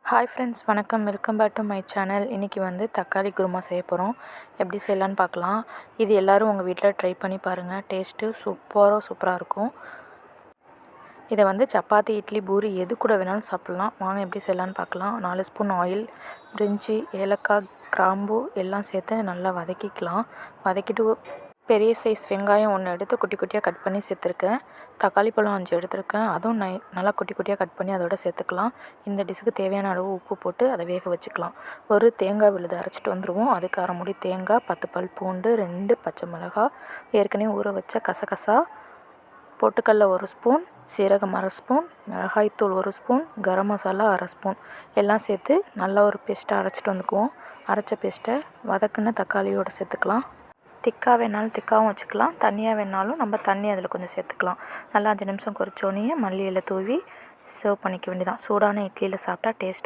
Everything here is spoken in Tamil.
ஹாய் ஃப்ரெண்ட்ஸ், வணக்கம். Welcome back to my channel. இன்றைக்கி தக்காளி குருமா செய்ய போகிறோம். எப்படி செய்யலான்னு பார்க்கலாம். இது எல்லோரும் உங்கள் வீட்டில் ட்ரை பண்ணி பாருங்கள். டேஸ்ட்டு சூப்பராக இருக்கும். இதை சப்பாத்தி, இட்லி, பூரி எது கூட வேணாலும் சாப்பிட்லாம். வாங்க எப்படி செய்யலான்னு பார்க்கலாம். 4 ஸ்பூன் ஆயில், பிரிஞ்சி, ஏலக்காய், கிராம்பு எல்லாம் சேர்த்து நல்லா வதக்கிக்கலாம். வதக்கிட்டு பெரிய சைஸ் வெங்காயம் 1 எடுத்து குட்டி குட்டியாக கட் பண்ணி சேர்த்துருக்கேன். தக்காளி பழம் 5 எடுத்துருக்கேன். அதுவும் நல்லா குட்டி குட்டியாக கட் பண்ணி அதோட சேர்த்துக்கலாம். இந்த டிஷ்ஷுக்கு தேவையான அளவு உப்பு போட்டு அதை வேக வச்சுக்கலாம். ஒரு தேங்காய் விழுது அரைச்சிட்டு வந்துடுவோம். அதுக்கு 1/2 மூடி தேங்காய், 10 பல் பூண்டு, 2 பச்சை மிளகாய், ஏற்கனவே ஊற வச்ச கசகசா, பொட்டுக்கடல 1 ஸ்பூன், சீரகம் 1/2 ஸ்பூன், மிளகாய்த்தூள் 1 ஸ்பூன், கரம் மசாலா 1/2 ஸ்பூன் எல்லாம் சேர்த்து நல்லா ஒரு பேஸ்ட்டாக அரைச்சிட்டு வந்துக்குவோம். அரைச்ச பேஸ்ட்டை வதக்குன தக்காளியோடு சேர்த்துக்கலாம். திக்காக வேணாலும் திக்காகவும் வச்சுக்கலாம். தண்ணியாக வேணாலும் நம்ம தண்ணி அதில் கொஞ்சம் சேர்த்துக்கலாம். நல்லா 5 நிமிஷம் கொதிச்சோடனே மல்லி இலை தூவி சர்வ் பண்ணிக்க வேண்டியதான். சூடான இட்லியில் சாப்பிட்டா டேஸ்ட்